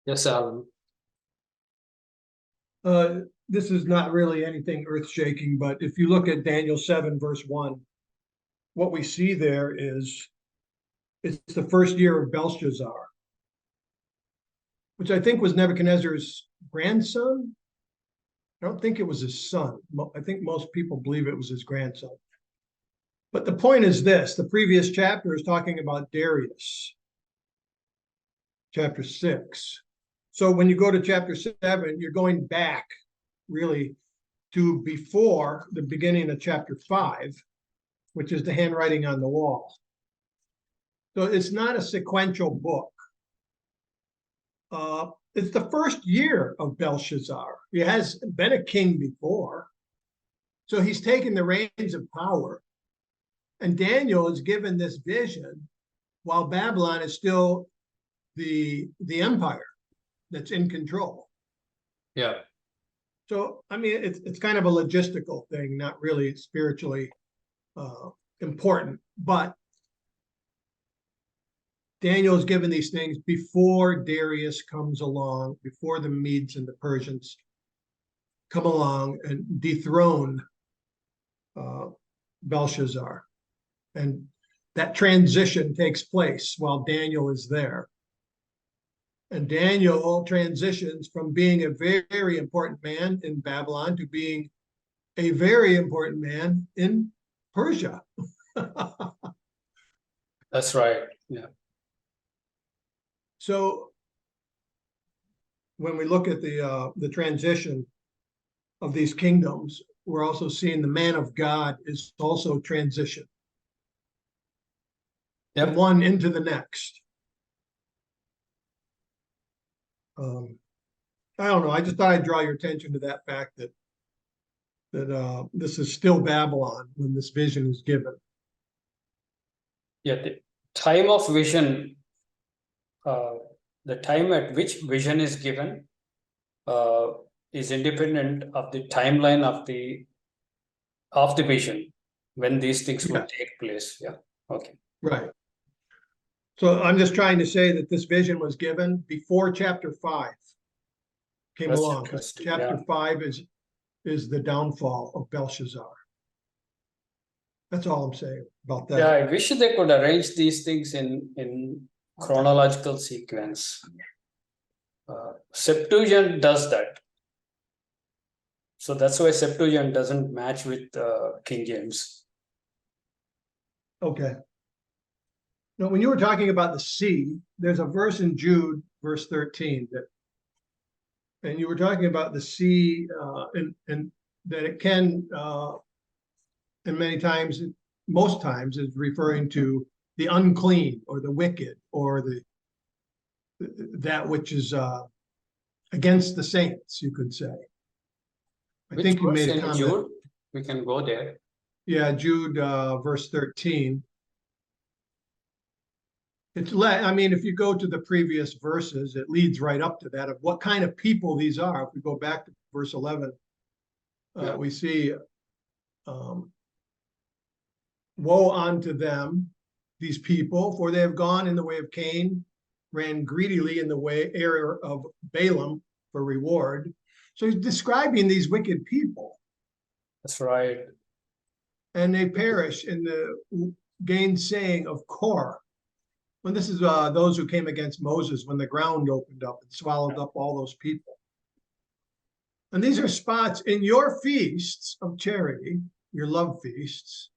Yes, Alan. This is not really anything earth-shaking, but if you look at Daniel 7, verse 1, what we see there is it's the first year of Belshazzar, which I think was Nebuchadnezzar's grandson. I don't think it was his son. I think most people believe it was his grandson. But the point is this, the previous chapter is talking about Darius, chapter 6. So when you go to chapter 7, you're going back really to before the beginning of chapter 5, which is the handwriting on the wall. So it's not a sequential book. It's the first year of Belshazzar. He has been a king before. So he's taken the reins of power. And Daniel is given this vision while Babylon is still the empire that's in control. Yeah. So, I mean, it's kind of a logistical thing, not really spiritually important. But Daniel is given these things before Darius comes along, before the Medes and the Persians come along and dethrone Belshazzar. And that transition takes place while Daniel is there. And Daniel transitions from being a very, very important man in Babylon to being a very important man in Persia. That's right. Yeah. So when we look at the transition of these kingdoms, we're also seeing the man of God is also transition from one into the next. I don't know. I just thought I'd draw your attention to that fact that this is still Babylon when this vision is given. Yeah, the time of vision, the time at which vision is given is independent of the timeline of the vision, when these things will take place. Yeah. Okay. Right. So I'm just trying to say that this vision was given before chapter 5 came along. Chapter 5 is the downfall of Belshazzar. That's all I'm saying about that. Yeah, I wish they could arrange these things in chronological sequence. Septuagint does that. So that's why Septuagint doesn't match with King James. Okay. Now, when you were talking about the sea, there's a verse in Jude, verse 13, and you were talking about the sea and that it can, and many times, most times, is referring to the unclean or the wicked or that which is against the saints, you could say. I think you made a comment. Jude? We can go there. Yeah, Jude, verse 13. I mean, if you go to the previous verses, it leads right up to that of what kind of people these are. If we go back to verse 11, we see, woe unto them, these people, for they have gone in the way of Cain, ran greedily in the error of Balaam for reward. So he's describing these wicked people. That's right. And they perish in the gainsaying of Korah. When this is those who came against Moses when the ground opened up and swallowed up all those people. And these are spots in your feasts of charity, your love feasts.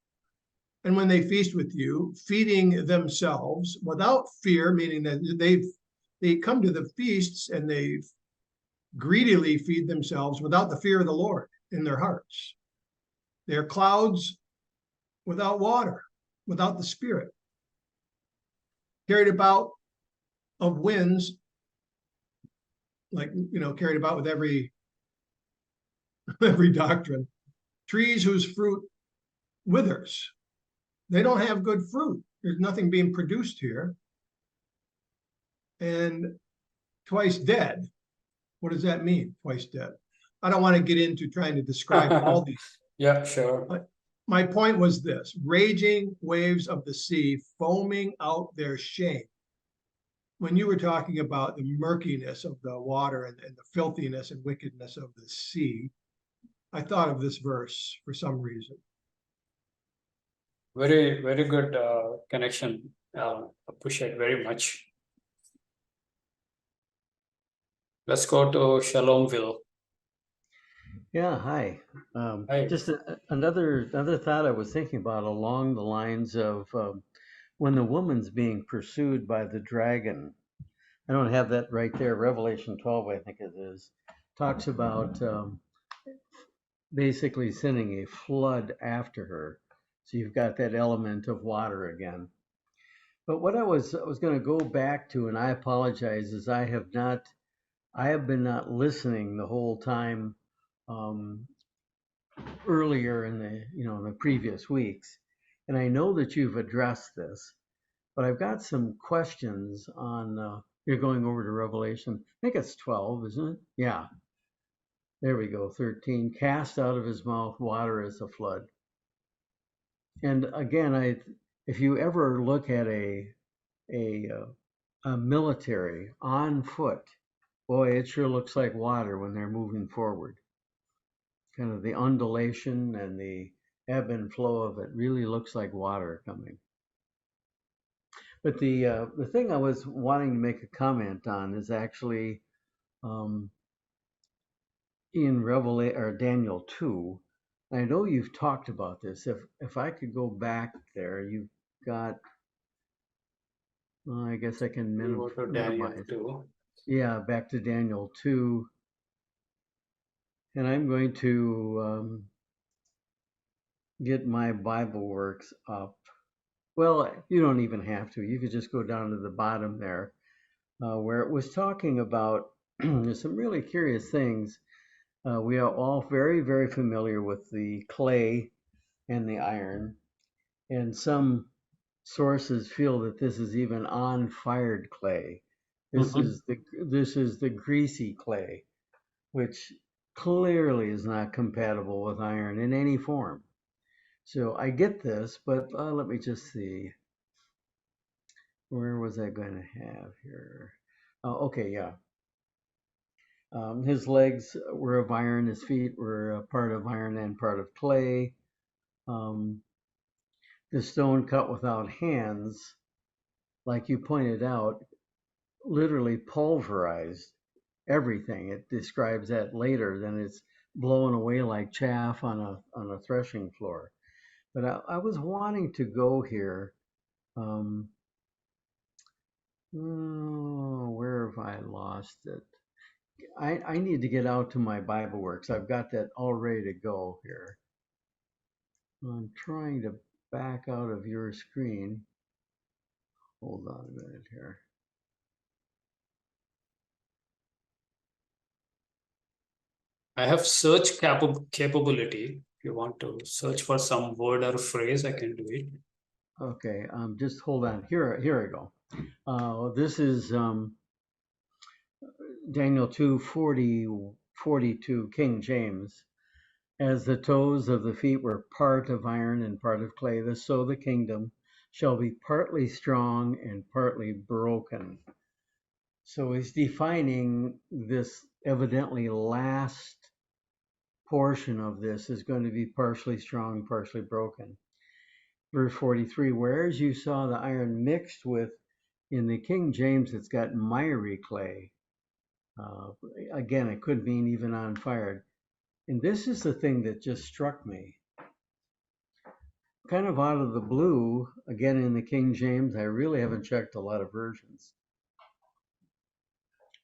And when they feast with you, feeding themselves without fear, meaning that they come to the feasts and they greedily feed themselves without the fear of the Lord in their hearts. They are clouds without water, without the Spirit. Carried about of winds, like, carried about with every doctrine. Trees whose fruit withers. They don't have good fruit. There's nothing being produced here. And twice dead. What does that mean, twice dead? I don't want to get into trying to describe all these. Yeah, sure. But my point was this: raging waves of the sea, foaming out their shame. when you were talking about the murkiness of the water and the filthiness and wickedness of the sea, I thought of this verse for some reason. Very, very good connection. Appreciate very much. Let's go to Shalomville. Yeah, hi. Hi. Just another thought I was thinking about along the lines of when the woman's being pursued by the dragon. I don't have that right there. Revelation 12, I think it is, talks about basically sending a flood after her. So you've got that element of water again. But what I was going to go back to, and I apologize, is I have been not listening the whole time. Earlier in the previous weeks, and I know that you've addressed this, but I've got some questions on. You're going over to Revelation. I think it's 12, isn't it? Yeah. There we go. 13. Cast out of his mouth water as a flood. And again, if you ever look at a military on foot, boy, it sure looks like water when they're moving forward. Kind of the undulation and the ebb and flow of it really looks like water coming. But the thing I was wanting to make a comment on is actually in Revelation or Daniel 2. I know you've talked about this. If I could go back there, you've got. Well, I guess I can Go to Daniel minimize. 2. Yeah, back to Daniel 2, and I'm going to get my Bible Works up. Well, you don't even have to. You could just go down to the bottom there, where it was talking about some really curious things. We are all very, very familiar with the clay and the iron, and some sources feel that this is even on-fired clay. This is the greasy clay, which clearly is not compatible with iron in any form. So I get this, but let me just see. Where was I going to have here? Okay, yeah. His legs were of iron, his feet were part of iron and part of clay. The stone cut without hands, like you pointed out, literally pulverized everything. It describes that later, then it's blown away like chaff on a threshing floor. But I was wanting to go here. Where have I lost it? I need to get out to my Bible Works. I've got that all ready to go here. I'm trying to back out of your screen. Hold on a minute here. I have search capability. If you want to search for some word or phrase, I can do it. Okay, just hold on. Here I go. This is Daniel 2:40-42, King James. As the toes of the feet were part of iron and part of clay, so the kingdom shall be partly strong and partly broken. So he's defining this evidently last portion of this is going to be partially strong, partially broken. Verse 43, whereas you saw the iron mixed with, in the King James, it's got miry clay. Again, it could mean even on fire. And this is the thing that just struck me. Kind of out of the blue, again in the King James, I really haven't checked a lot of versions.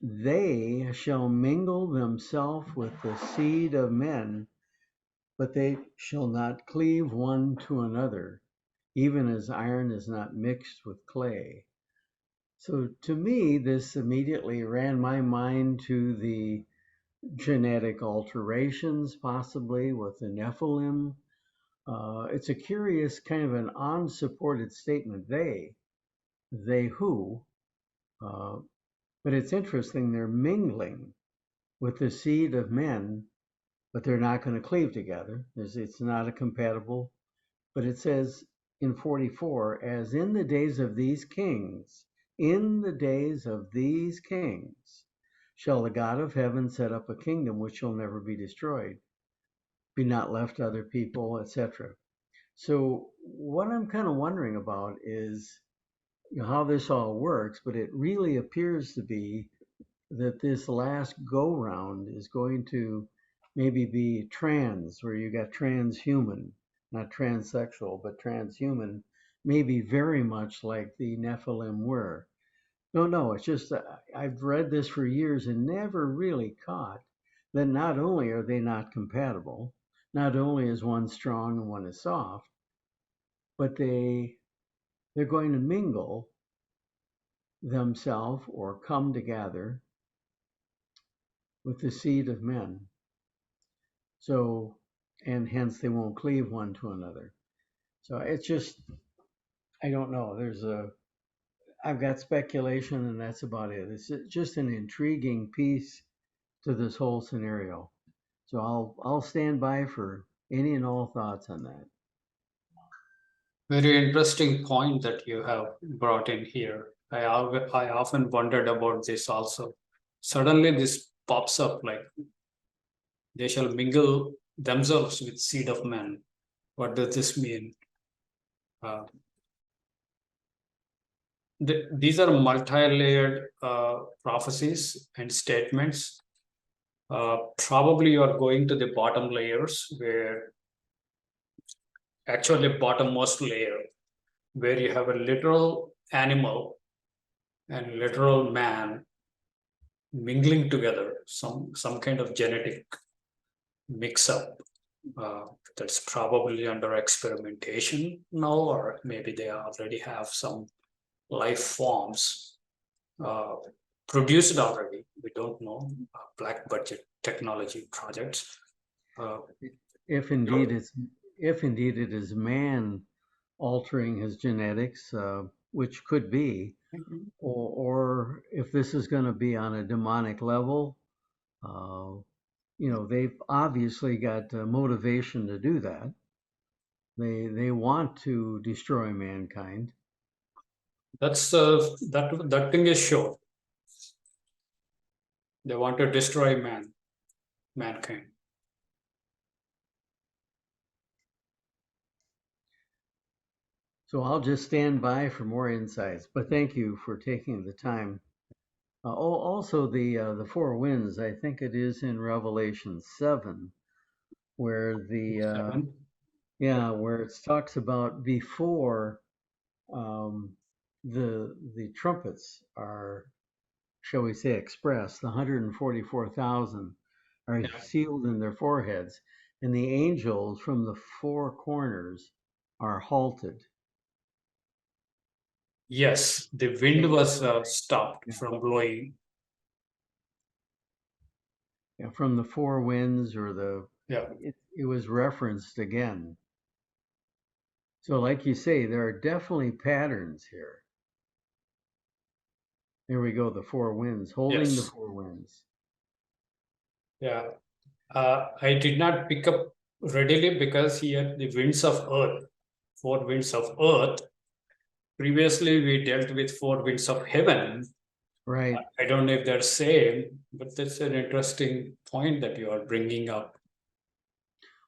They shall mingle themselves with the seed of men, but they shall not cleave one to another, even as iron is not mixed with clay. So to me, this immediately ran my mind to the genetic alterations, possibly with the Nephilim. It's a curious kind of an unsupported statement, they who, but it's interesting, they're mingling with the seed of men, but they're not going to cleave together. It's not a compatible, but it says in 44, as in the days of these kings, in the days of these kings shall the God of heaven set up a kingdom which shall never be destroyed, be not left to other people, etc. So what I'm kind of wondering about is, how this all works, but it really appears to be that this last go round is going to maybe be trans, where you got transhuman, not transsexual, but transhuman, maybe very much like the Nephilim were. No, it's just I've read this for years and never really caught that not only are they not compatible, not only is one strong and one is soft, but they're going to mingle themselves or come together with the seed of men. So, and hence they won't cleave one to another. So it's just, I don't know. I've got speculation and that's about it. It's just an intriguing piece to this whole scenario. So I'll stand by for any and all thoughts on that. Very interesting point that you have brought in here. I often wondered about this also. Suddenly this pops up like they shall mingle themselves with seed of men. What does this mean? These are multi-layered prophecies and statements. Probably you are going to the bottom layers where actually bottommost layer where you have a literal animal and literal man mingling together, some kind of genetic mix-up. That's probably under experimentation now, or maybe they already have some life forms produced already. We don't know. Black budget technology projects. If indeed it is man altering his genetics, which could be, or if this is going to be on a demonic level, they've obviously got motivation to do that. They want to destroy mankind. That's that thing is sure. They want to destroy mankind. So I'll just stand by for more insights. But thank you for taking the time. Also, the four winds. I think it is in Revelation 7, where where it talks about before the trumpets are, shall we say, expressed. The 144,000 are sealed in their foreheads, and the angels from the four corners are halted. Yes, the wind was stopped from blowing. Yeah, from the four winds, or it was referenced again. So like you say, there are definitely patterns here. There we go, the four winds, holding the four winds. Yeah, I did not pick up readily because he had the winds of earth, four winds of earth. Previously, we dealt with four winds of heaven. Right. I don't know if they're same, but that's an interesting point that you are bringing up.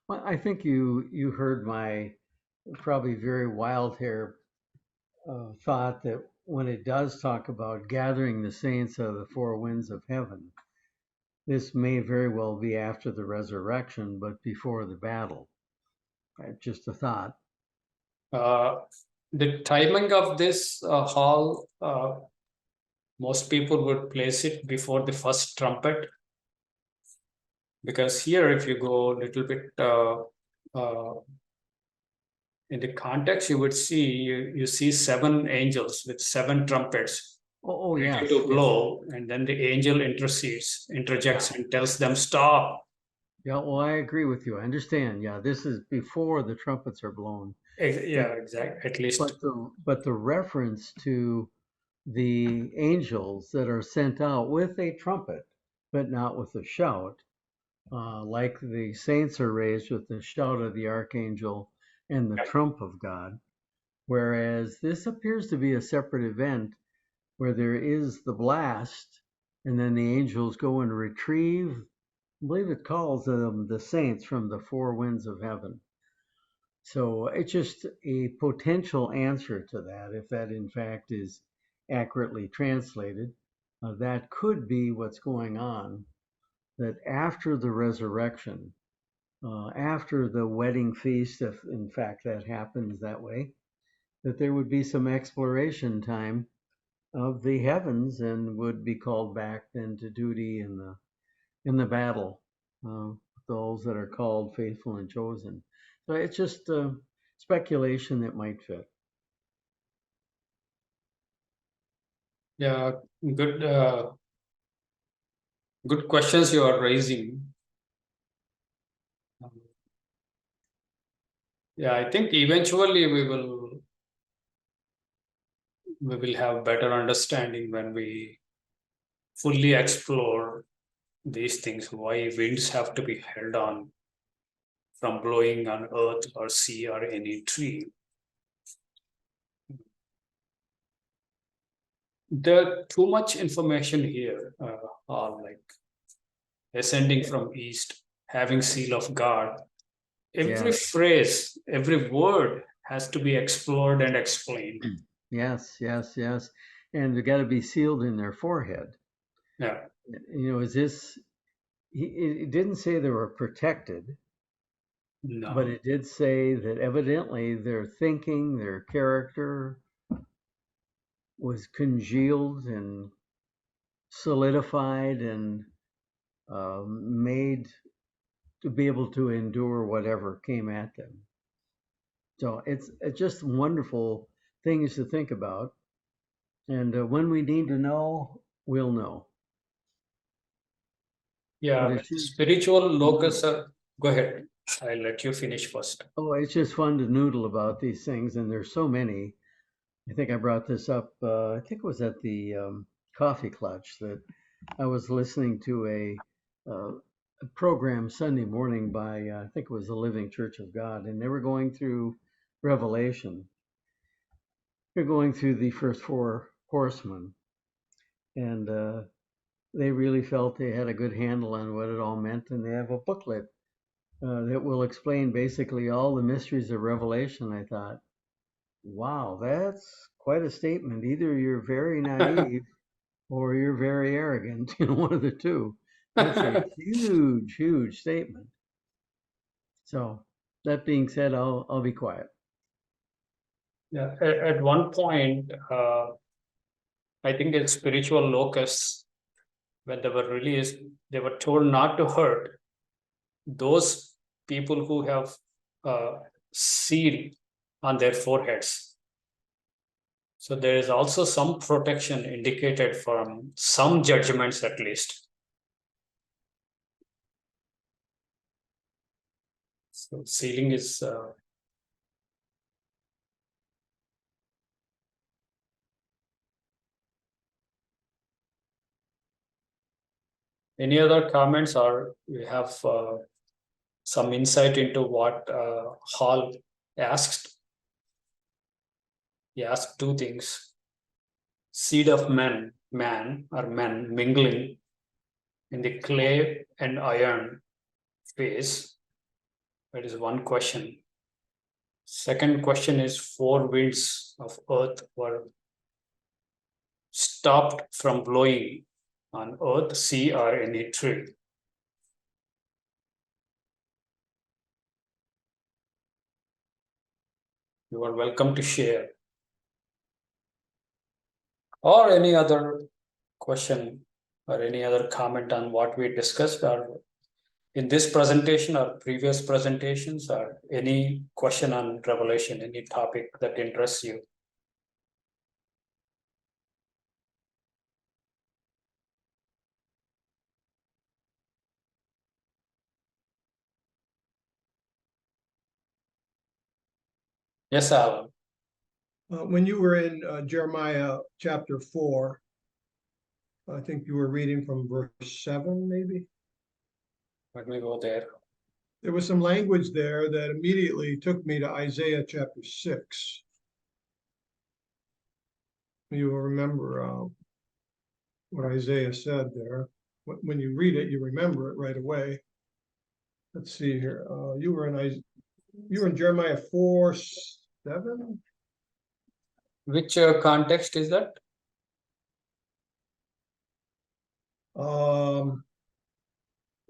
Well, I think you heard my probably very wild hair thought that when it does talk about gathering the saints of the four winds of heaven, this may very well be after the resurrection, but before the battle. Just a thought. The timing of this hall, most people would place it before the first trumpet. Because here, if you go a little bit in the context, you would see, you see seven angels with seven trumpets yes. to blow, and then the angel interjects and tells them stop. Yeah, well, I agree with you. I understand. Yeah, this is before the trumpets are blown. Yeah, exactly. At least. But the reference to the angels that are sent out with a trumpet, but not with a shout, like the saints are raised with the shout of the archangel and the trump of God. Whereas this appears to be a separate event where there is the blast, and then the angels go and retrieve, I believe it calls them the saints from the four winds of heaven. So it's just a potential answer to that, if that in fact is accurately translated. That could be what's going on, that after the resurrection, after the wedding feast, if in fact that happens that way, that there would be some exploration time of the heavens and would be called back then to duty in the battle. Those that are called faithful and chosen. So it's just speculation that might fit. Yeah, good good questions you are raising. Yeah, I think eventually we will have better understanding when we fully explore these things, why winds have to be held on from blowing on earth or sea or any tree. There too much information here, are like ascending from east, having seal of God. Every phrase, every word has to be explored and explained. Yes, yes, yes. And they've got to be sealed in their forehead. Yeah. Is this, it didn't say they were protected, No. but it did say that evidently their thinking, their character was congealed and solidified and made to be able to endure whatever came at them. So it's just wonderful things to think about. And when we need to know, we'll know. Yeah, spiritual locus are, go ahead. I'll let you finish first. Oh, it's just fun to noodle about these things, and there's so many. I think I brought this up, I think it was at the Coffee Clutch, that I was listening to a program Sunday morning by, I think it was the Living Church of God, and they were going through Revelation. They're going through the first four horsemen, and they really felt they had a good handle on what it all meant, and they have a booklet that will explain basically all the mysteries of Revelation. I thought, wow, that's quite a statement. Either you're very naive or you're very arrogant, one of the two. That's a huge, huge statement. So that being said, I'll be quiet. Yeah, at one point, I think in spiritual locusts, when they were released, they were told not to hurt those people who have seal on their foreheads. So there is also some protection indicated from some judgments at least. So sealing is any other comments, or we have some insight into what Hall asked? He asked two things: seed of man or men mingling in the clay and iron phase. That is one question. Second question is, four winds of earth were stopped from blowing on earth, sea, or any tree. You are welcome to share. Or any other question or any other comment on what we discussed, or in this presentation or previous presentations, or any question on Revelation, any topic that interests you. Yes, Alan. When you were in Jeremiah chapter 4, I think you were reading from verse 7, maybe. Let me go there. There was some language there that immediately took me to Isaiah chapter 6. You will remember what Isaiah said there. When you read it, you remember it right away. Let's see here. You were in Jeremiah 4:7. Which context is that?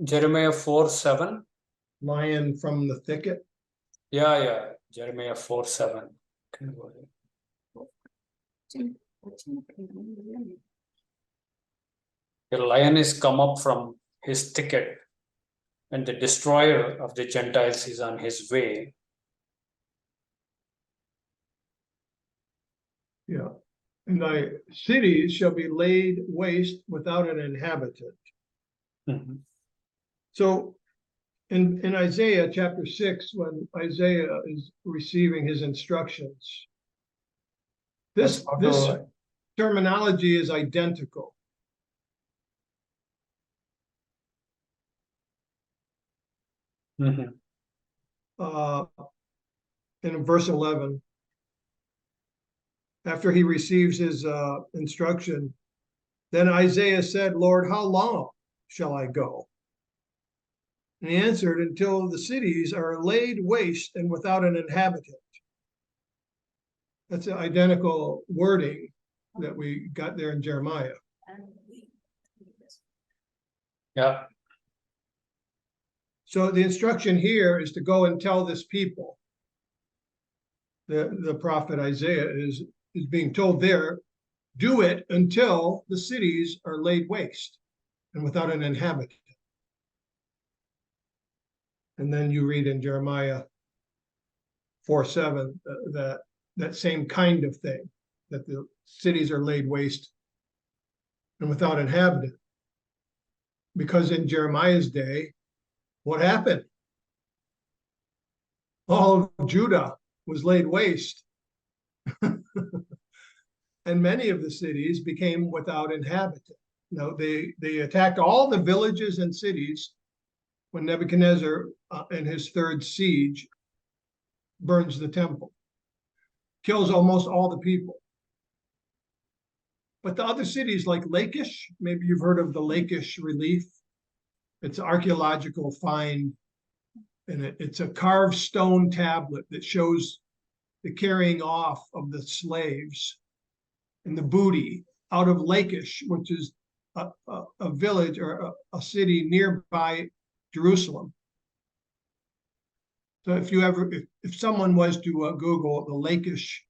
Jeremiah 4:7. Lion from the thicket. Yeah. Jeremiah 4:7. The lion is come up from his thicket, and the destroyer of the Gentiles is on his way. Yeah. And thy cities shall be laid waste without an inhabitant. Mhm. So in Isaiah chapter 6, when Isaiah is receiving his instructions, this terminology is identical. Mhm. In verse 11, after he receives his instruction, then Isaiah said, Lord, how long shall I go? And he answered, until the cities are laid waste and without an inhabitant. That's an identical wording that we got there in Jeremiah. Yeah. So the instruction here is to go and tell this people. The prophet Isaiah is being told there, do it until the cities are laid waste and without an inhabitant. And then you read in Jeremiah 4:7 that same kind of thing, that the cities are laid waste and without inhabitant. Because in Jeremiah's day, what happened? All of Judah was laid waste. And many of the cities became without inhabitant. Now, they attacked all the villages and cities when Nebuchadnezzar, in his third siege, burns the temple, kills almost all the people. But the other cities like Lachish, maybe you've heard of the Lachish relief. It's an archaeological find, and it's a carved stone tablet that shows the carrying off of the slaves and the booty out of Lachish, which is a village or a city nearby Jerusalem. So if someone was to Google the Lachish,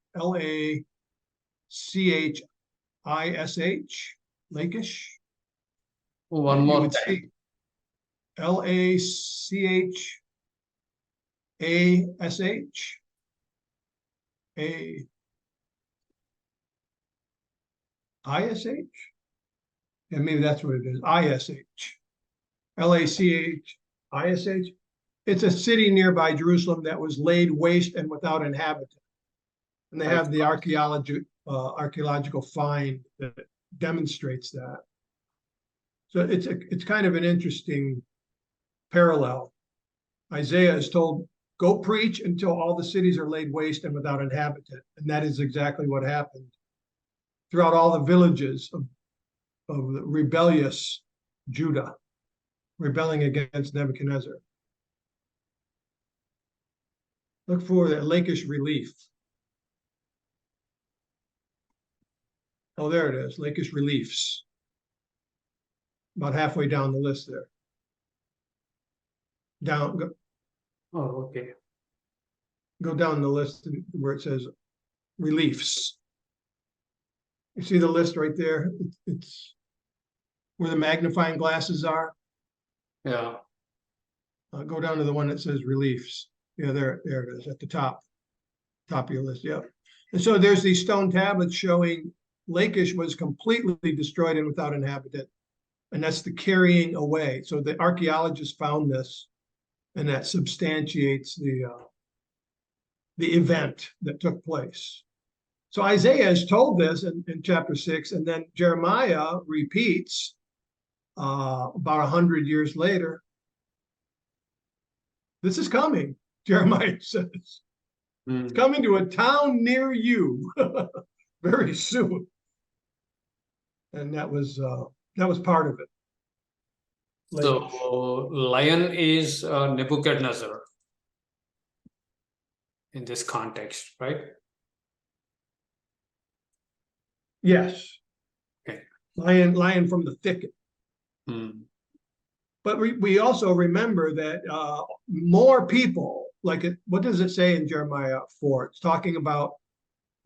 Lachish, Lachish, One you more would time. see Lachash, and maybe that's what it is. ISH, LACHISH. It's a city nearby Jerusalem that was laid waste and without inhabitant. And they have the archaeological find that demonstrates that. So it's kind of an interesting parallel. Isaiah is told, go preach until all the cities are laid waste and without inhabitant. And that is exactly what happened throughout all the villages of the rebellious Judah, rebelling against Nebuchadnezzar. Look for that Lachish relief. Oh, there it is, Lachish reliefs. About halfway down the list there. Oh, okay. Go down the list where it says reliefs. You see the list right there? It's where the magnifying glasses are. Yeah. Go down to the one that says reliefs. Yeah, there it is at the top of your list. Yeah. And so there's these stone tablets showing Lachish was completely destroyed and without inhabitant. And that's the carrying away. So the archaeologists found this, and that substantiates the event that took place. So Isaiah is told this in chapter 6, and then Jeremiah repeats about 100 years later. This is coming, Jeremiah says. It's coming to a town near you very soon. And that was part of it. Later. So lion is Nebuchadnezzar in this context, right? Yes. Okay. Lion from the thicket. Hmm. But we also remember that more people, what does it say in Jeremiah 4? It's talking about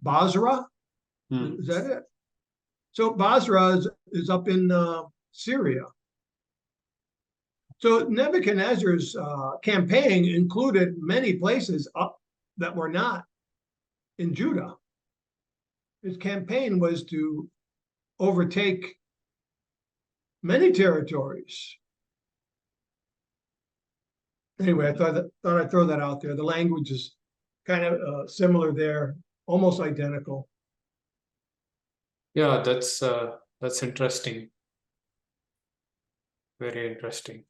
Basra. Hmm. Is that it? So Basra is up in Syria. So Nebuchadnezzar's campaign included many places up that were not in Judah. His campaign was to overtake many territories. Anyway, I thought I'd throw that out there. The language is kind of similar there, almost identical. Yeah, that's interesting. Very interesting.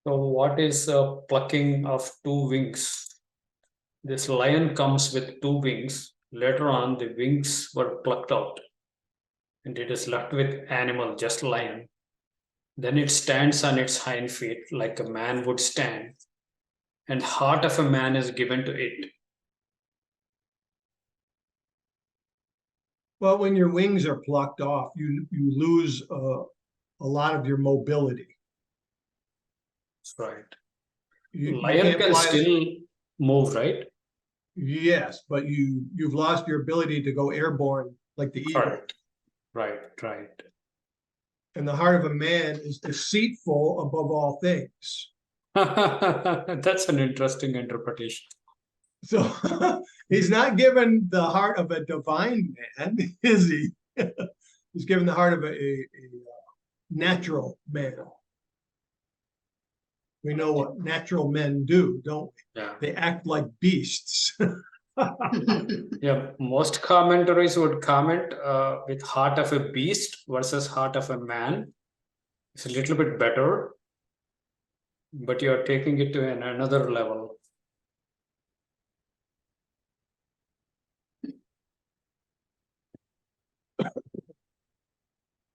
So what is plucking of two wings? This lion comes with two wings. Later on, the wings were plucked out, and it is left with animal, just lion. Then it stands on its hind feet like a man would stand, and heart of a man is given to it. Well, when your wings are plucked off, you lose a lot of your mobility. That's right. You Lion can't can fly. still move, right? Yes, but you've lost your ability to go airborne like the eagle. Correct. Right. And the heart of a man is deceitful above all things. That's an interesting interpretation. So he's not given the heart of a divine man, is he? He's given the heart of a natural man. We know what natural men do, don't we? Yeah. They act like beasts. Yeah, most commentaries would comment with heart of a beast versus heart of a man. It's a little bit better, but you're taking it to another level.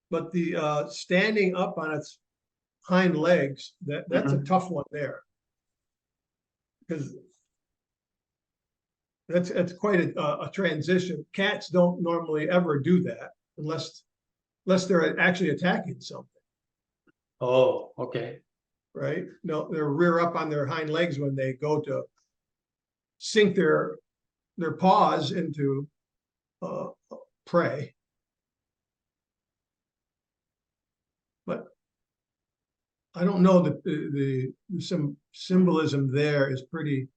But the standing up on its hind legs, that's a tough one there. Because that's quite a transition. Cats don't normally ever do that unless they're actually attacking something, Oh, okay. right? No, they're rear up on their hind legs when they go to sink their paws into prey. But I don't know that some symbolism there is pretty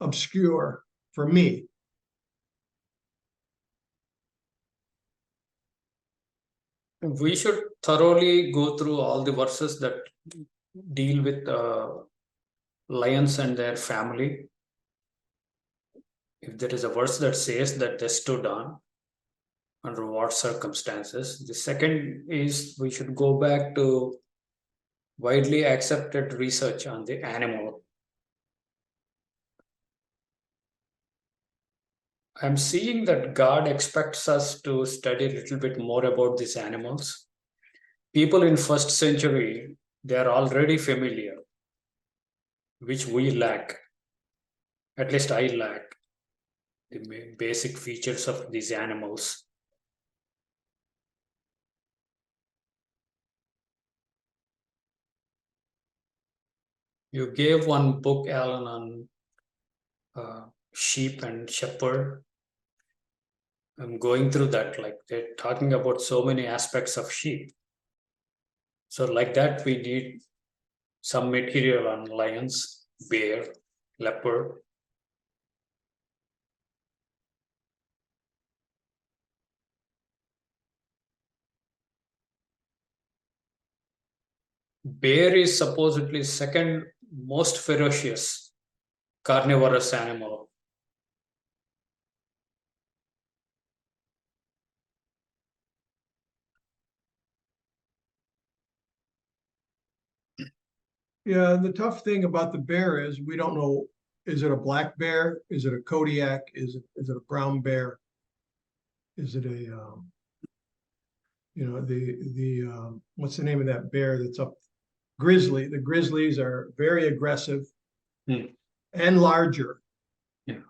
obscure for me. We should thoroughly go through all the verses that deal with lions and their family. If there is a verse that says that they stood on, under what circumstances. The second is we should go back to widely accepted research on the animal. I'm seeing that God expects us to study a little bit more about these animals. People in first century, they are already familiar, which we lack. At least I lack the basic features of these animals. You gave one book, Alan, on sheep and shepherd. I'm going through that, like they're talking about so many aspects of sheep. So like that, we need some material on lions, bear, leopard. bear is supposedly second most ferocious carnivorous animal. Yeah, the tough thing about the bear is we don't know, is it a black bear? Is it a Kodiak? Is it a brown bear? Is it a, what's the name of that bear that's up? Grizzly. The grizzlies are very aggressive and larger. Yeah.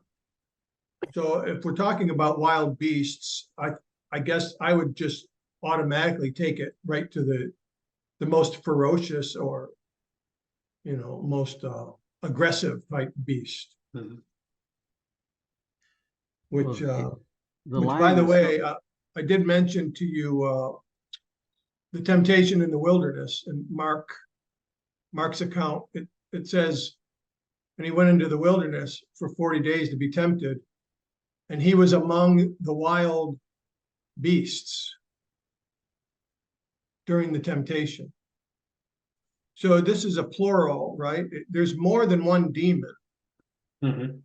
So if we're talking about wild beasts, I guess I would just automatically take it right to the most ferocious or, most aggressive type beast. Mhm. Which, the which by lion the is way, I did mention to you the temptation in the wilderness in Mark's account. It says, and he went into the wilderness for 40 days to be tempted, and he was among the wild beasts during the temptation. So this is a plural, right? There's more than one demon. Mhm.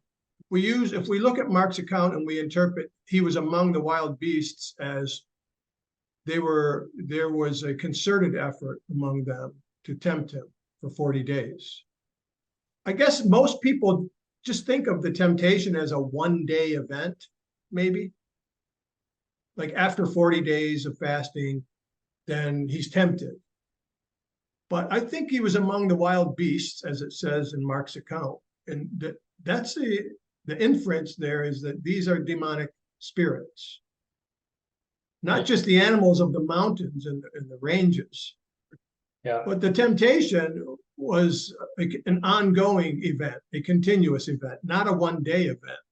If we look at Mark's account and we interpret he was among the wild beasts as there was a concerted effort among them to tempt him for 40 days. I guess most people just think of the temptation as a one-day event, maybe. Like after 40 days of fasting, then he's tempted. But I think he was among the wild beasts, as it says in Mark's account. And that's the inference there is that these are demonic spirits, not just the animals of the mountains and the ranges. Yeah. But the temptation was an ongoing event, a continuous event, not a one-day event.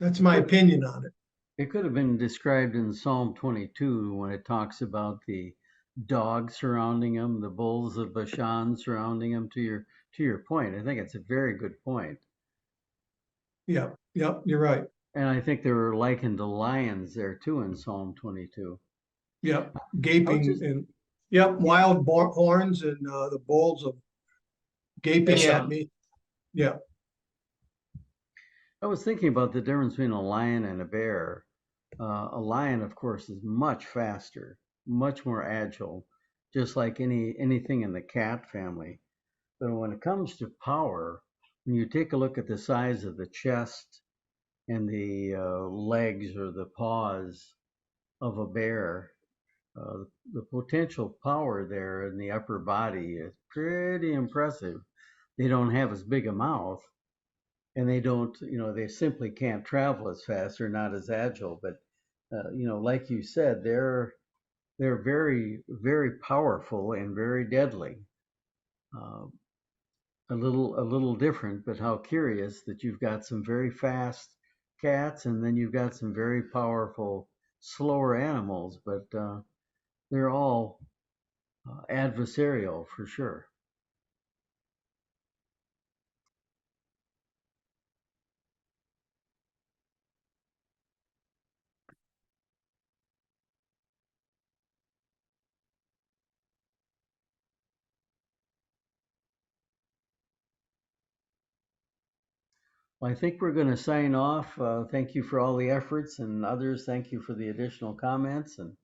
That's my opinion on it. It could have been described in Psalm 22 when it talks about the dogs surrounding him, the bulls of Bashan surrounding him. To your point, I think it's a very good point. Yeah, you're right. And I think they were likened to lions there too in Psalm 22. Yeah, I was gaping just and wild horns and the bulls of gaping at me. Yeah, I was thinking about the difference between a lion and a bear. A lion, of course, is much faster, much more agile, just like anything in the cat family. But when it comes to power, when you take a look at the size of the chest and the legs or the paws of a bear, the potential power there in the upper body is pretty impressive. They don't have as big a mouth, and they don't, they simply can't travel as fast. They're not as agile. But like you said, they're very, very powerful and very deadly. Uh, a little different, but how curious that you've got some very fast cats and then you've got some very powerful, slower animals, but they're all adversarial for sure. Well, I think we're going to sign off. Thank you for all the efforts, and others, thank you for the additional comments, and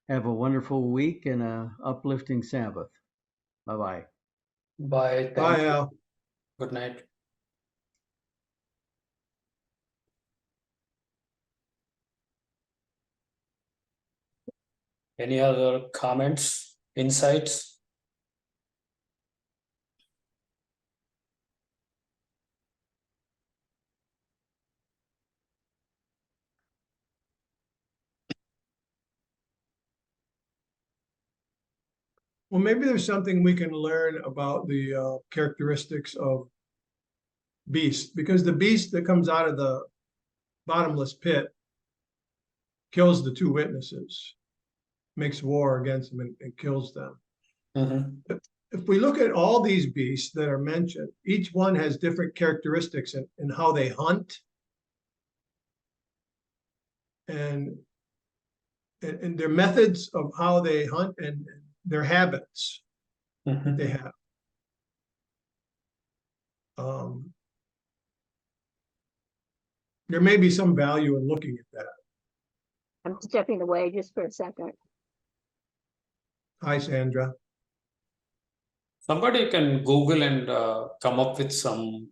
have a wonderful week and a uplifting Sabbath. Bye-bye. Bye. Thank bye, you. Al. Good night. Any other comments, insights? Well, maybe there's something we can learn about the characteristics of beast, because the beast that comes out of the bottomless pit kills the two witnesses, makes war against them and kills them. Mhm. If we look at all these beasts that are mentioned, each one has different characteristics in how they hunt and their methods of how they hunt and their habits that Mhm. they have. There may be some value in looking at that. I'm stepping away just for a second. Hi, Sandra. Somebody can Google and come up with some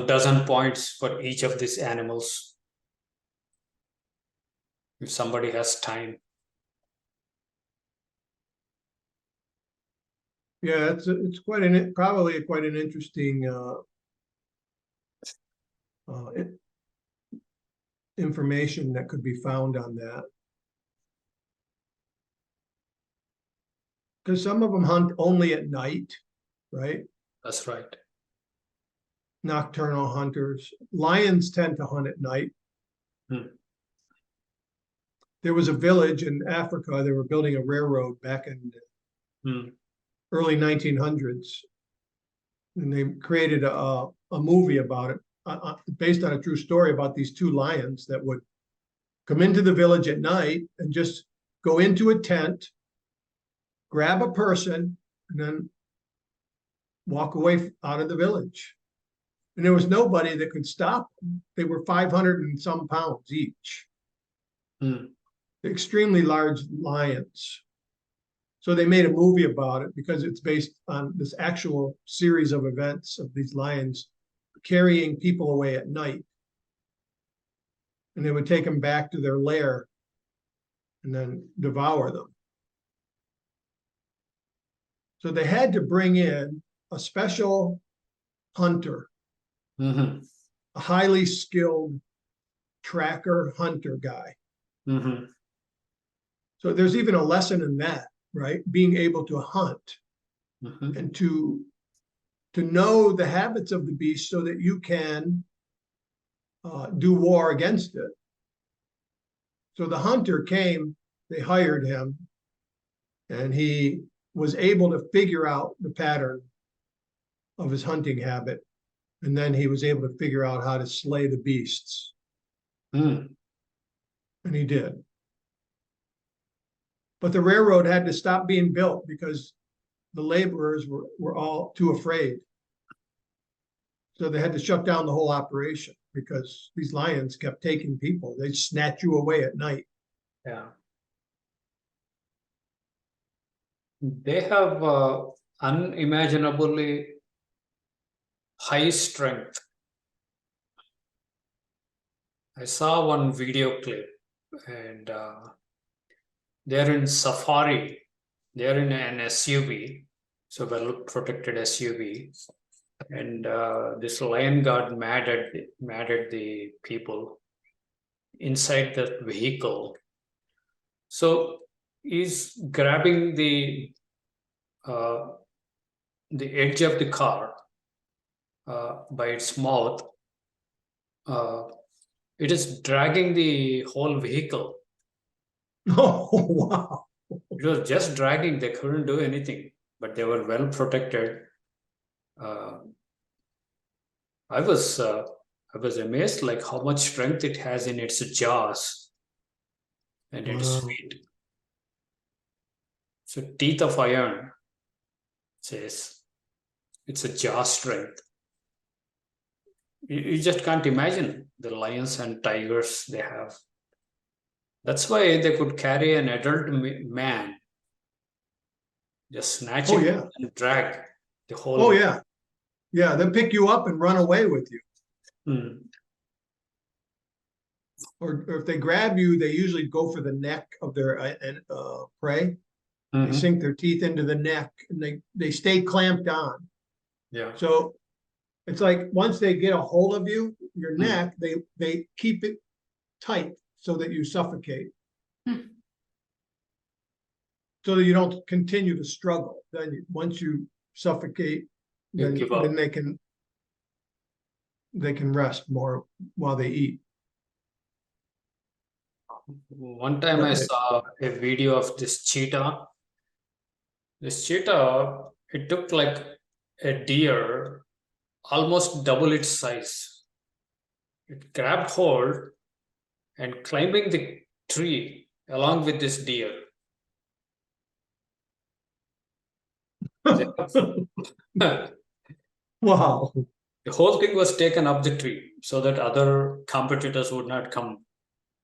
dozen points for each of these animals. If somebody has time. Yeah, it's probably quite an interesting information that could be found on that. Because some of them hunt only at night, right? That's right. Nocturnal hunters. Lions tend to hunt at night. Hmm. There was a village in Africa, they were building a railroad back in Hmm. early 1900s. And they created a movie about it, based on a true story about these two lions that would come into the village at night and just go into a tent, grab a person, and then walk away out of the village. And there was nobody that could stop them. They were 500 and some pounds each. Hmm. Extremely large lions. So they made a movie about it because it's based on this actual series of events of these lions carrying people away at night. And they would take them back to their lair and then devour them. So they had to bring in a special hunter, Mm-hmm. a highly skilled tracker hunter guy. Mm-hmm. So there's even a lesson in that, right? Being able to hunt Mm-hmm. and to know the habits of the beast so that you can do war against it. So the hunter came, they hired him, and he was able to figure out the pattern of his hunting habit. And then he was able to figure out how to slay the beasts. Mm. And he did. But the railroad had to stop being built because the laborers were all too afraid. So they had to shut down the whole operation because these lions kept taking people. They'd snatch you away at night. Yeah. They have unimaginably high strength. I saw one video clip and they're in safari. They're in an SUV, so well protected SUV. And this lion got mad at the people inside the vehicle. So he's grabbing the edge of the car by its mouth. It is dragging the whole vehicle. Oh, wow. It was just dragging. They couldn't do anything, but they were well protected. I was amazed, like how much strength it has in its jaws and its Wow. feet. So teeth of iron says it's a jaw strength. You just can't imagine the lions and tigers they have. That's why they could carry an adult man, just snatch Oh, him yeah. and drag the whole. Oh, yeah. Yeah, they'll pick you up and run away with you. Hmm. Or if they grab you, they usually go for the neck of their prey. They Mhm. sink their teeth into the neck and they stay clamped on. Yeah. So it's like once they get a hold of you, your Hmm. neck, they keep it tight so that you suffocate. So that you don't continue to struggle. Then once you suffocate, You give up. then they can rest more while they eat. One time I But saw a video of this cheetah. This cheetah, it took like a deer, almost double its size. It grabbed hold and climbing the tree along with this deer. The Wow. whole thing was taken up the tree so that other competitors would not come.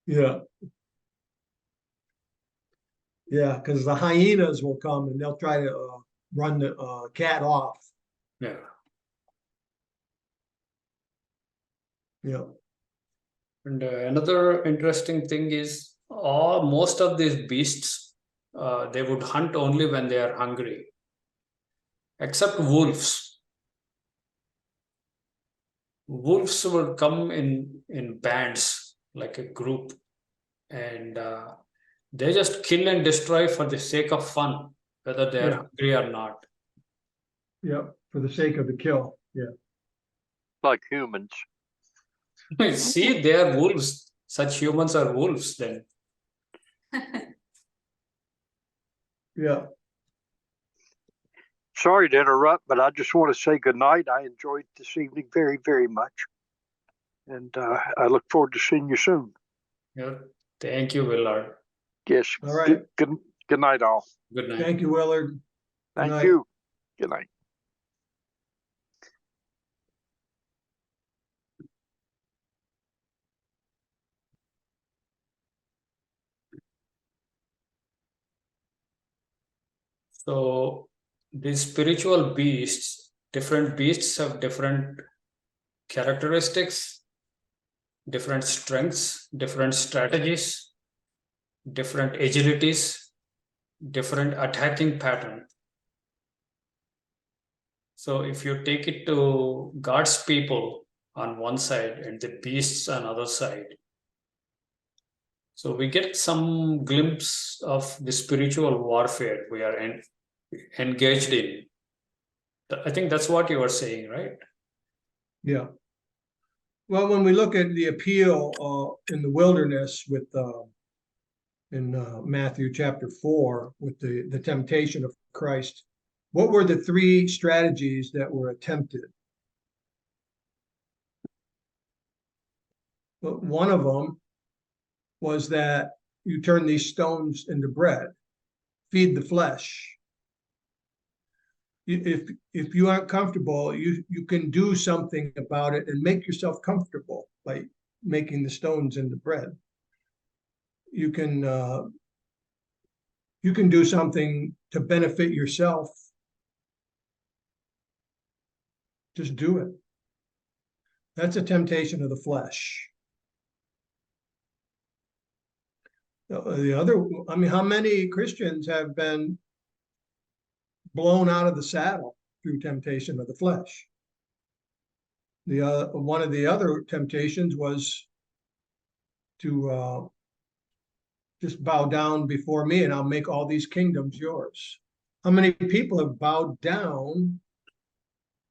Yeah. Yeah, because the hyenas will come and they'll try to run the cat off. Yeah. Yeah. And another interesting thing is, most of these beasts, they would hunt only when they are hungry, except wolves. Wolves would come in bands, like a group, and they just kill and destroy for the sake of fun, whether they are Yeah. hungry or not. Yeah. For the sake of the kill. Yeah. Like humans. See, they are wolves. Such humans are wolves then. Yeah. Sorry to interrupt, but I just want to say good night. I enjoyed this evening very, very much. And I look forward to seeing you soon. Yeah. Thank you, Willard. Yes. All right. Good night, all. Good night. Thank you, Willard. Good Thank night. you. Good night. So these spiritual beasts, different beasts have different characteristics, different strengths, different strategies, different agilities, different attacking pattern. So if you take it to God's people on one side and the beasts on other side, so we get some glimpse of the spiritual warfare we are engaged in. I think that's what you were saying, right? Yeah. Well, when we look at the appeal in the wilderness with in Matthew chapter 4 with the temptation of Christ, what were the three strategies that were attempted? But one of them was that you turn these stones into bread, feed the flesh. If you aren't comfortable, you can do something about it and make yourself comfortable by making the stones into bread. You can do something to benefit yourself. Just do it. That's a temptation of the flesh. The other, I mean, how many Christians have been blown out of the saddle through temptation of the flesh? One of the other temptations was to just bow down before me and I'll make all these kingdoms yours. How many people have bowed down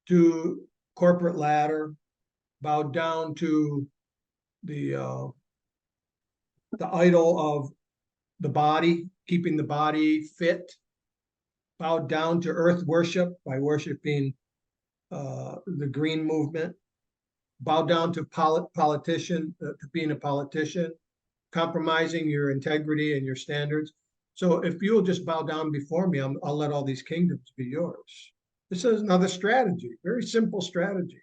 to corporate ladder, bowed down to the idol of the body, keeping the body fit, bowed down to earth worship by worshiping the green movement, bowed down to politician, to being a politician, compromising your integrity and your standards. So if you'll just bow down before me, I'll let all these kingdoms be yours. This is another strategy, very simple strategy.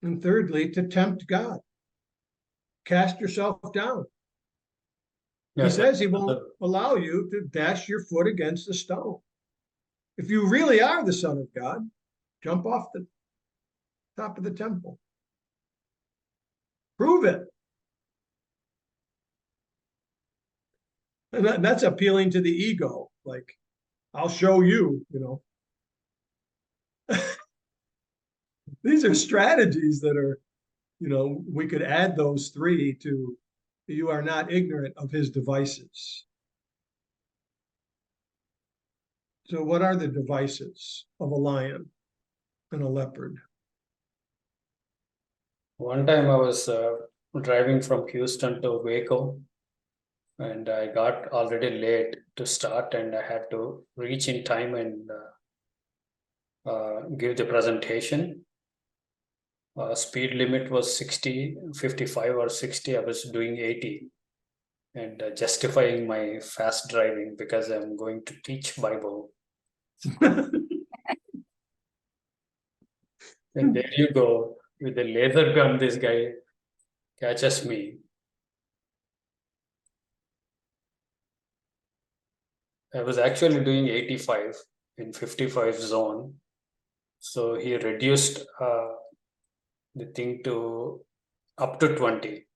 And thirdly, to tempt God. Cast yourself down. Yeah, He says he won't allow you to dash your foot against a stone. If you really are the Son of God, jump off the top of the temple. Prove it. And that's appealing to the ego. Like, I'll show you, you know. These are strategies that are, you know, we could add those three to, you are not ignorant of his devices. So what are the devices of a lion and a leopard? One time I was driving from Houston to Waco, and I got already late to start, and I had to reach in time and give the presentation. Speed limit was 60, 55 or 60. I was doing 80 and justifying my fast driving because I'm going to teach Bible. And there you go. With a laser gun, this guy catches me. I was actually doing 85 in 55 zone. So he reduced the thing to up to 20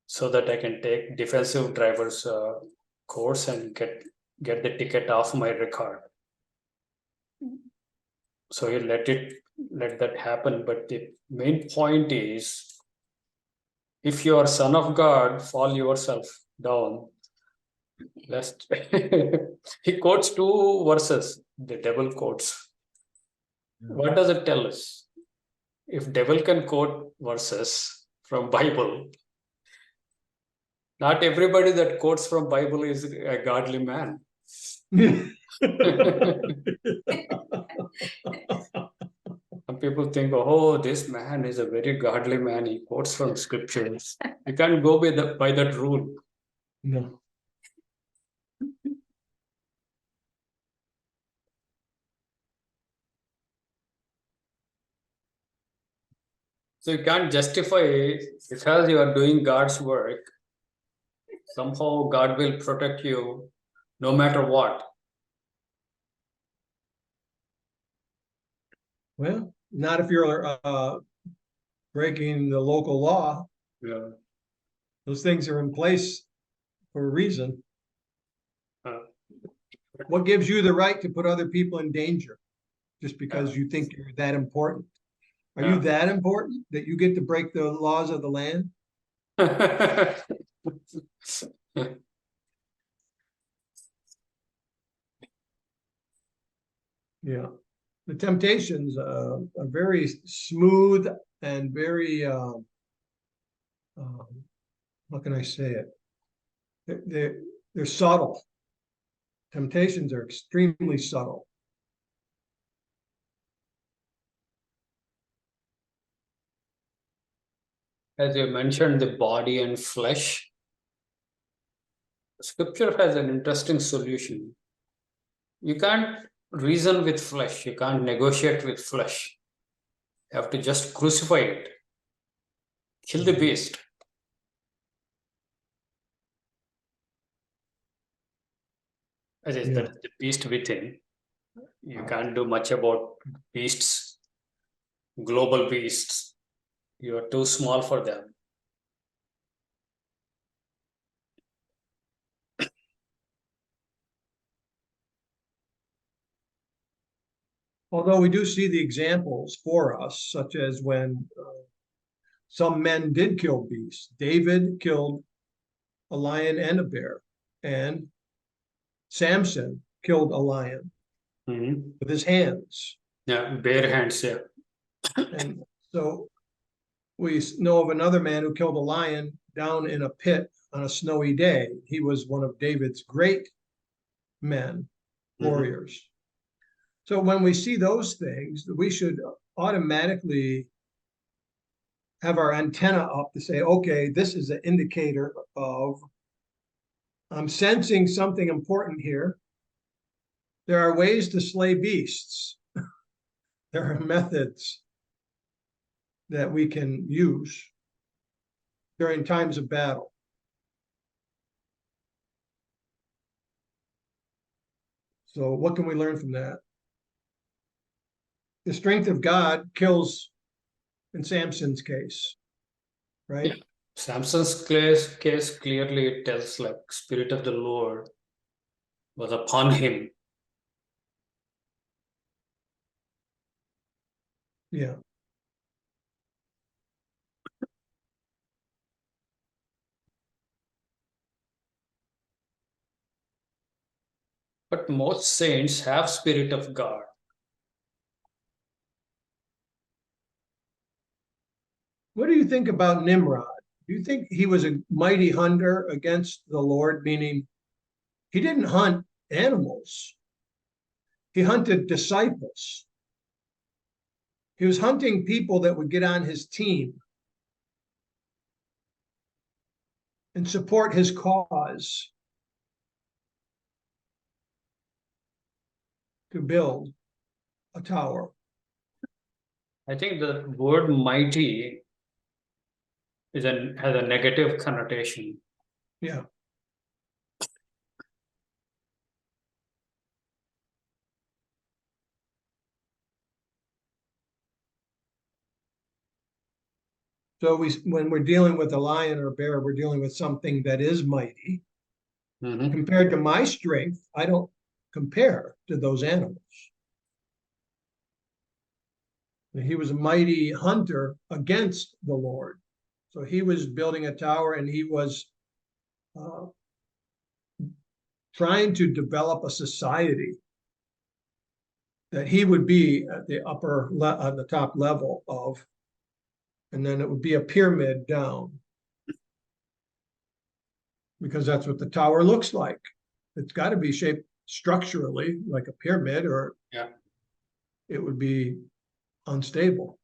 so that I can take defensive driver's course and get the ticket off my record. So he let that happen. But the main point is, if you are son of God, fall yourself down. Lest he quotes 2 verses, the devil quotes. What does it tell us? If devil can quote verses from Bible, not everybody that quotes from Bible is a godly man. Some people think, oh, this man is a very godly man. He quotes from scriptures. You can't go by that rule. No. So you can't justify because you are doing God's work. Somehow God will protect you no matter what. Well, not if you're breaking the local law. Yeah. Those things are in place for a reason. Uh, What gives you the right to put other people in danger just because you think you're that important? Are you that important that you get to break the laws of the land? Yeah. The temptations are very smooth and very, how can I say it? They're subtle. Temptations are extremely subtle. As you mentioned, the body and flesh. Scripture has an interesting solution. You can't reason with flesh. You can't negotiate with flesh. You have to just crucify it. Kill the beast. That is the beast within. You can't do much about beasts, global beasts. You are too small for them. Although we do see the examples for us, such as when some men did kill beasts. David killed a lion and a bear, and Samson killed a lion with his hands. Yeah, bare hands, yeah. And so we know of another man who killed a lion down in a pit on a snowy day. He was one of David's great men, warriors. So when we see those things, we should automatically have our antenna up to say, okay, this is an indicator of I'm sensing something important here. There are ways to slay beasts. There are methods that we can use during times of battle. So what can we learn from that? The strength of God kills in Samson's case, right? Yeah. Samson's case clearly tells like Spirit of the Lord was upon him. Yeah. But most saints have Spirit of God. What do you think about Nimrod? Do you think he was a mighty hunter against the Lord, meaning he didn't hunt animals? He hunted disciples. He was hunting people that would get on his team and support his cause. to build a tower. I think the word mighty has a negative connotation. Yeah. So when we're dealing with a lion or a bear, we're dealing with something that is mighty. Mhm. Compared to my strength, I don't compare to those animals. He was a mighty hunter against the Lord. So he was building a tower, and he was trying to develop a society that he would be at the the top level of, and then it would be a pyramid down, because that's what the tower looks like. It's got to be shaped structurally like a pyramid, or Yeah. it would be unstable.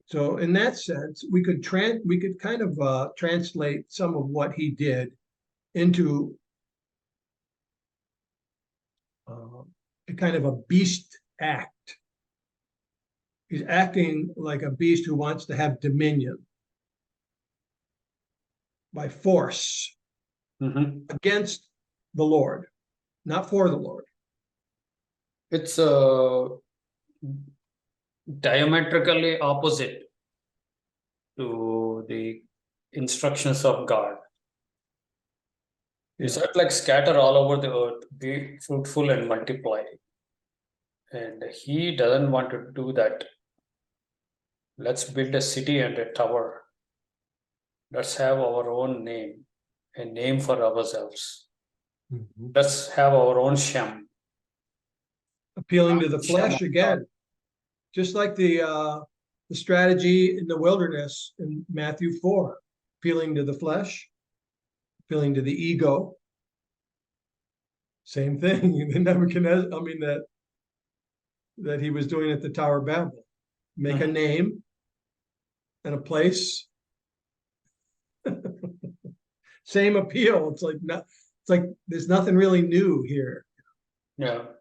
So in that sense, we could kind of translate some of what he did into a kind of a beast act. He's acting like a beast who wants to have dominion by force Mhm. against the Lord, not for the Lord. It's diametrically opposite to the instructions of God. He Yeah. said, like, scatter all over the earth, be fruitful and multiply. And he doesn't want to do that. Let's build a city and a tower. Let's have our own name, a name for ourselves. Let's have our own Shem. Appealing to the flesh again, just like the strategy in the wilderness in Matthew 4, appealing to the flesh, appealing to the ego. Same thing. Nebuchadnezzar, I mean, that he was doing at the Tower of Babel. Make a name and a place. Same appeal. It's like there's nothing really new here. Yeah.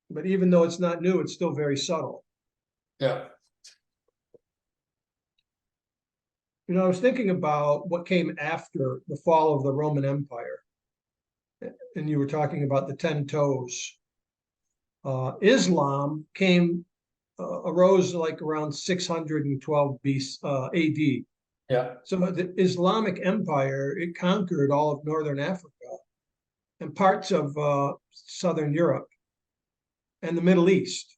But even though it's not new, it's still very subtle. Yeah. You know, I was thinking about what came after the fall of the Roman Empire. And you were talking about the 10 toes. Islam arose like around 612 AD. Yeah. So the Islamic Empire, it conquered all of Northern Africa and parts of Southern Europe and the Middle East.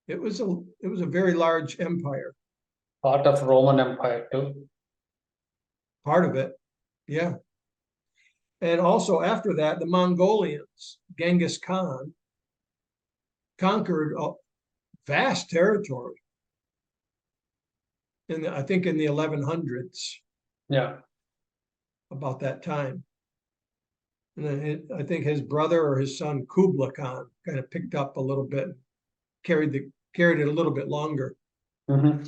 It was a very large empire. Part of Roman Empire too. Part of it, yeah. And also after that, the Mongolians, Genghis Khan, conquered a vast territory. I think in the 1100s. Yeah. About that time. And then I think his brother or his son Kublai Khan kind of picked up a little bit, carried it a little bit longer. Mm-hmm.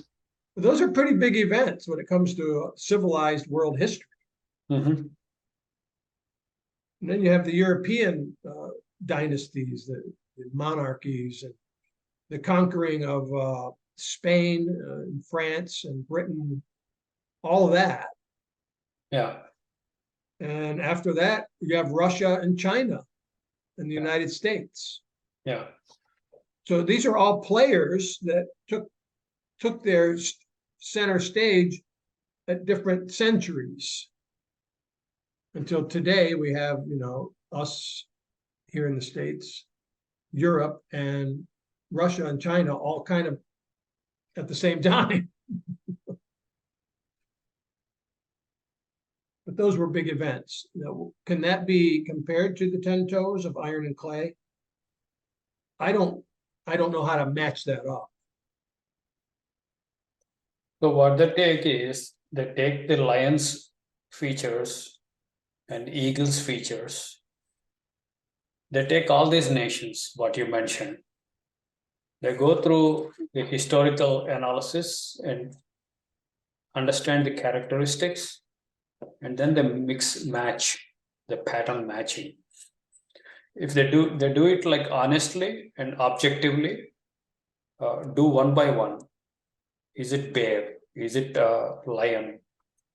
But those are pretty big events when it comes to civilized world history. Mm-hmm. And then you have the European dynasties, the monarchies, and the conquering of Spain, and France, and Britain, all of that. Yeah. And after that, you have Russia and China and the United States. Yeah. So these are all players that took their center stage at different centuries. Until today, we have, us here in the States, Europe, and Russia and China all kind of at the same time. But those were big events. Can that be compared to the 10 toes of iron and clay? I don't know how to match that up. So what they take is they take the lion's features and eagle's features. They take all these nations, what you mentioned. They go through the historical analysis and understand the characteristics. and then they match the pattern matching. If they do it like honestly and objectively, do one by one. Is it bear? Is it lion?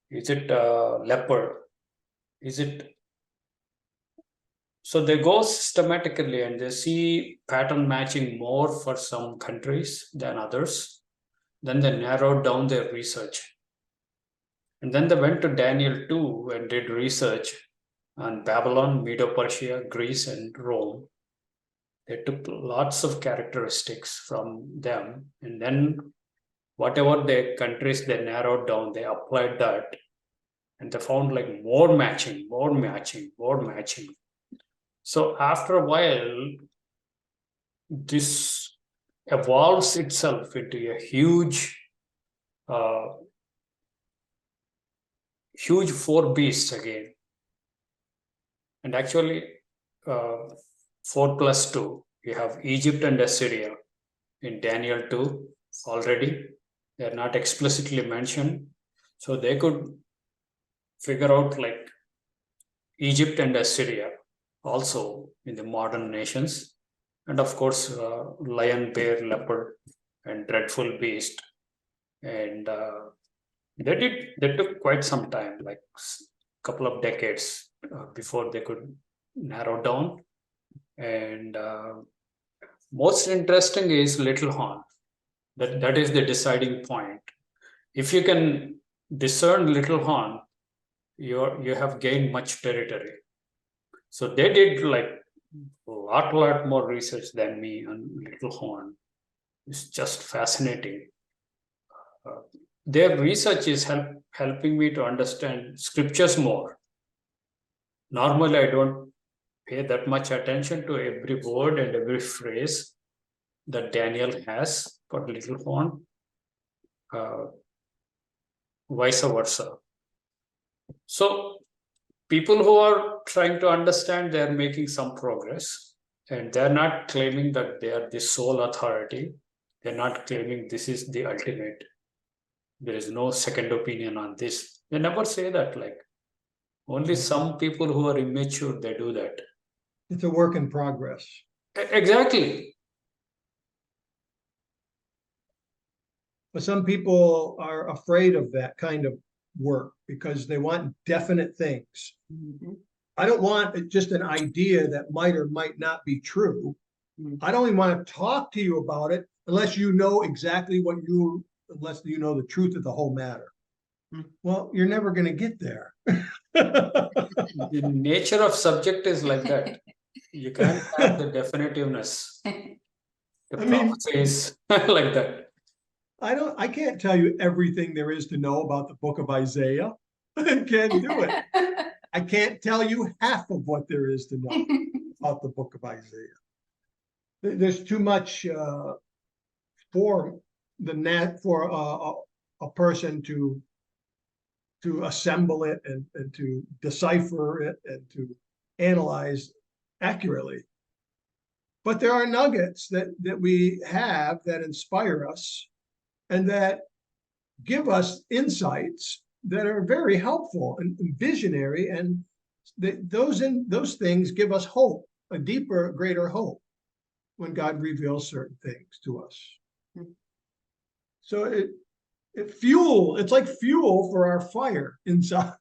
Is it leopard? Is it? So they go systematically and they see pattern matching more for some countries than others. Then they narrowed down their research. And then they went to Daniel 2 and did research on Babylon, Medo-Persia, Greece, and Rome. They took lots of characteristics from them, and then whatever the countries they narrowed down, they applied that, and they found like more matching. So after a while, this evolves itself into a huge four beasts again. And actually, 4 plus 2, you have Egypt and Assyria in Daniel 2 already. They are not explicitly mentioned. So they could figure out like Egypt and Assyria also in the modern nations. And of course, lion, bear, leopard, and dreadful beast. And they took quite some time, like a couple of decades before they could narrow down. And most interesting is little horn. That is the deciding point. If you can discern little horn, you have gained much territory. So they did like a lot more research than me on little horn. It's just fascinating. Their research is helping me to understand scriptures more. Normally, I don't pay that much attention to every word and every phrase that Daniel has for little horn, vice versa. So people who are trying to understand, they're making some progress, and they're not claiming that they are the sole authority. They're not claiming this is the ultimate. There is no second opinion on this. They never say that. Like only some people who are immature, they do that. It's a work in progress. Exactly. But some people are afraid of that kind of work because they want definite things. Mhm. I don't want just an idea that might or might not be true. Mhm. I don't even want to talk to you about it unless you know exactly unless you know the truth of the whole matter. Mhm. Well, you're never going to get there. The nature of subject is like that. You can't have the definitiveness. The I mean, prophecy is like that. I can't tell you everything there is to know about the book of Isaiah. I can't do it. I can't tell you half of what there is to know about the book of Isaiah. There's too much for a person to assemble it and to decipher it and to analyze accurately. But there are nuggets that we have that inspire us and that give us insights that are very helpful and visionary, and those things give us hope, a deeper, greater hope when God reveals certain things to us. So it's like fuel for our fire inside.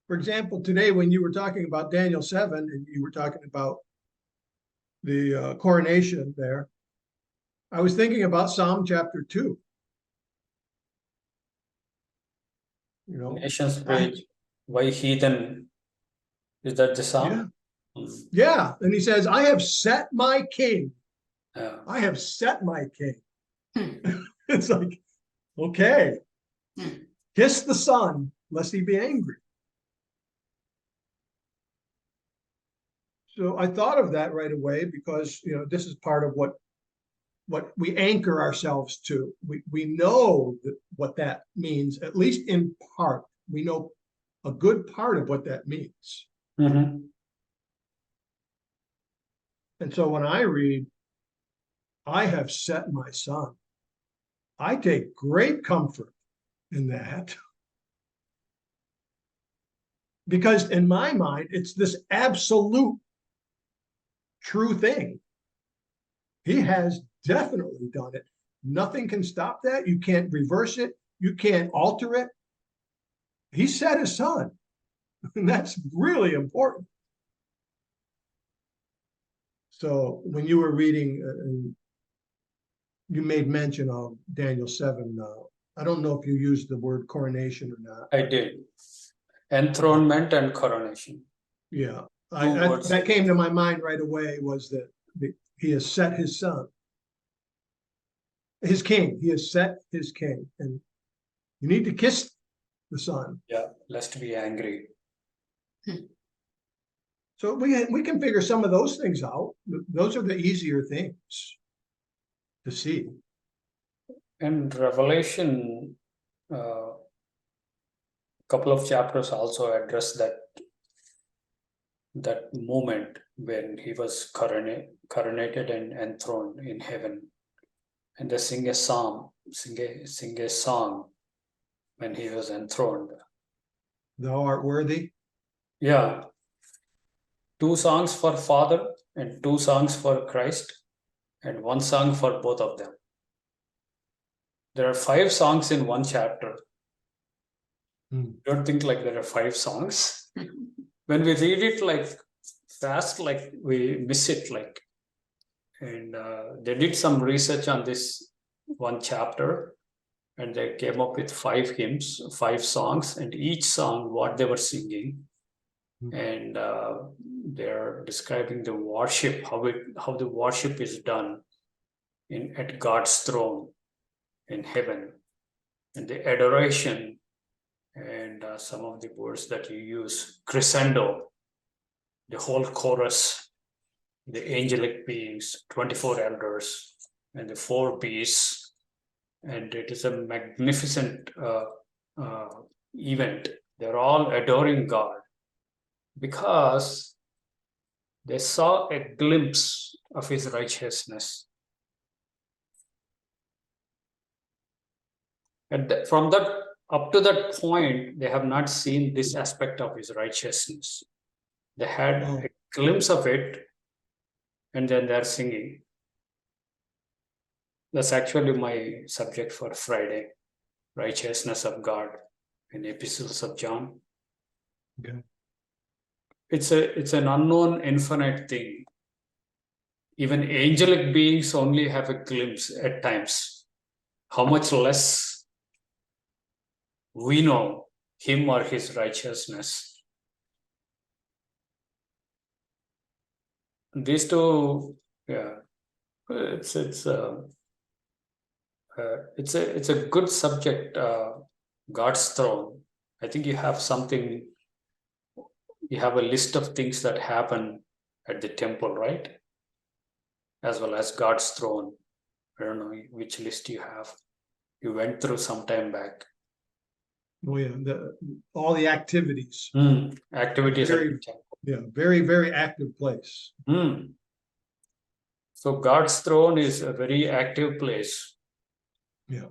For example, today when you were talking about Daniel 7 and you were talking about the coronation there, I was thinking about Psalm chapter 2. You know, Nations rage, why heathen? Is that the psalm? yeah. And he says, I have set my king. Yeah. I have set my king. It's like, okay, kiss the son, lest he be angry. So I thought of that right away because, this is part of what we anchor ourselves to. We know what that means, at least in part. We know a good part of what that means. Mm-hmm. And so when I read, I have set my son, I take great comfort in that. Because in my mind, it's this absolute true thing. He has definitely done it. Nothing can stop that. You can't reverse it. You can't alter it. He sent his son. And that's really important. So when you were reading, you made mention of Daniel 7. I don't know if you used the word coronation or not. I did. Enthronement and coronation. Yeah, Two words. that came to my mind right away, was that he has set his son, his king. He has set his king, and you need to kiss the son. Yeah, lest be angry. So we can figure some of those things out. Those are the easier things to see. And Revelation, couple of chapters also address that moment when he was coronated and enthroned in heaven, and they sing a song when he was enthroned. Thou art worthy. Yeah, 2 songs for Father and 2 songs for Christ, and 1 song for both of them. There are 5 songs in 1 chapter. Don't think like there are 5 songs. When we read it like fast, like we miss it, like. And they did some research on this 1 chapter, and they came up with 5 hymns, 5 songs, and each song what they were singing. And they're describing the worship, how the worship is done at God's throne in heaven, and the adoration, and some of the words that you use, crescendo, the whole chorus, the angelic beings, 24 elders, and the 4 beasts, and it is a magnificent event. They're all adoring God because they saw a glimpse of his righteousness. And from that up to that point, they have not seen this aspect of his righteousness. They had a glimpse of it, and then they're singing. That's actually my subject for Friday, righteousness of God in epistles of John. Okay. It's an unknown infinite thing. Even angelic beings only have a glimpse at times. How much less we know him or his righteousness. These two, yeah, it's a good subject. God's throne. I think you have a list of things that happen at the temple, right? As well as God's throne. I don't know which list you have. You went through some time back. Oh yeah, all the activities. Activities at the temple. Yeah, very, very active place. So God's throne is a very active place. Yeah.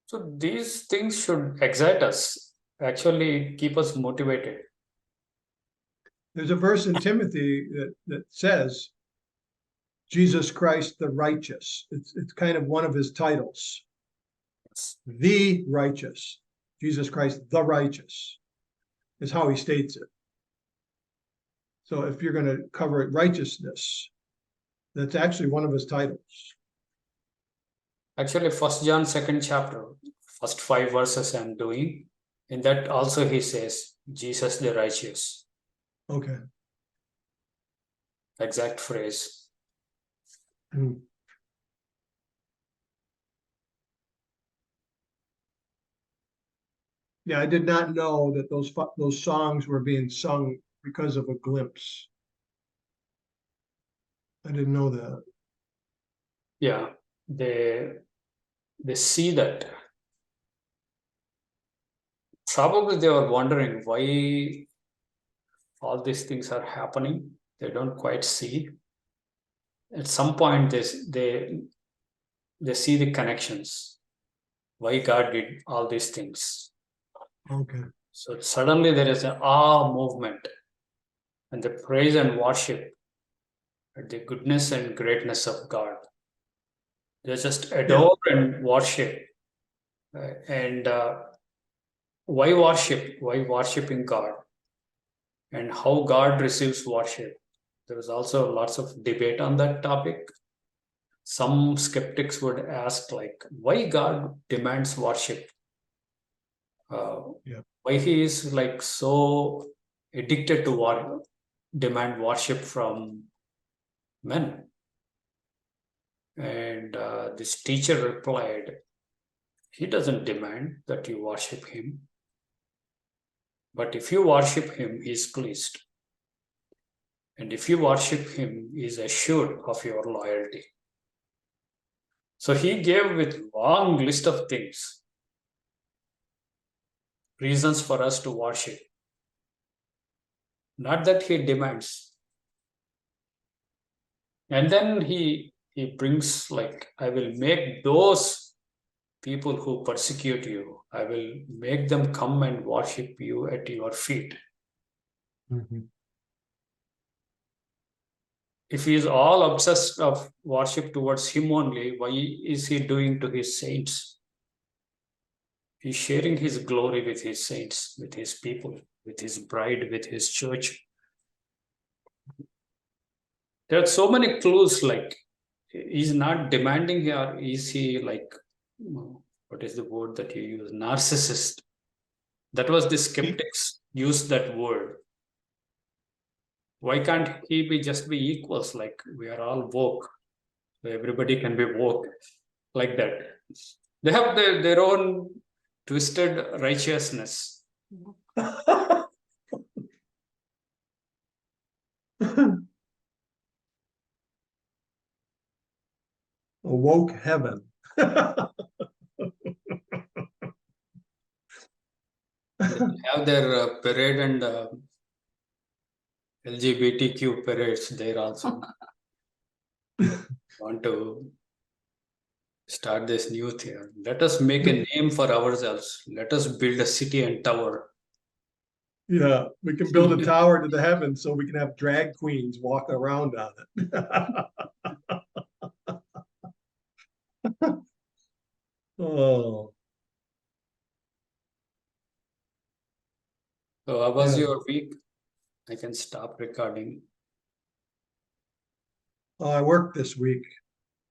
So these things should excite us, actually keep us motivated. There's a verse in Timothy that says, Jesus Christ the righteous. It's kind of one of his titles. The righteous. Jesus Christ the righteous is how he states it. So if you're going to cover it, righteousness, that's actually one of his titles. Actually, 1 John 2nd chapter, first 5 verses I'm doing. In that also he says, Jesus the righteous. Okay. Exact phrase. Yeah, I did not know that those songs were being sung because of a glimpse. I didn't know that. Yeah, they see that. Probably they were wondering why all these things are happening. They don't quite see. At some point, they they see the connections, why God did all these things. Okay. So suddenly there is an awe movement and the praise and worship at the goodness and greatness of God. They just adore and worship. And why worship? Why worshiping God? And how God receives worship? There is also lots of debate on that topic. Some skeptics would ask, like, why God demands worship? Why he is like so addicted to demand worship from men? And this teacher replied, he doesn't demand that you worship him. But if you worship him, he is pleased. And if you worship him, he is assured of your loyalty. So he gave with long list of things, reasons for us to worship. Not that he demands. And then he brings, like, I will make those people who persecute you, I will make them come and worship you at your feet. Mhm. If he is all obsessed of worship towards him only, why is he doing to his saints? He's sharing his glory with his saints, with his people, with his bride, with his church. There are so many clues, like he's not demanding here. Is he like, what is the word that you use? Narcissist. That was the skeptics used that word. Why can't he just be equals? Like we are all woke. So everybody can be woke like that. They have their own twisted righteousness. A woke heaven. Have their parade and LGBTQ parades there also. Want to start this new thing. Let us make a name for ourselves. Let us build a city and tower. Yeah, we can build a tower to the heavens so we can have drag queens walk around on it. Oh, So how was Yeah. your week? I can stop recording. I worked this week.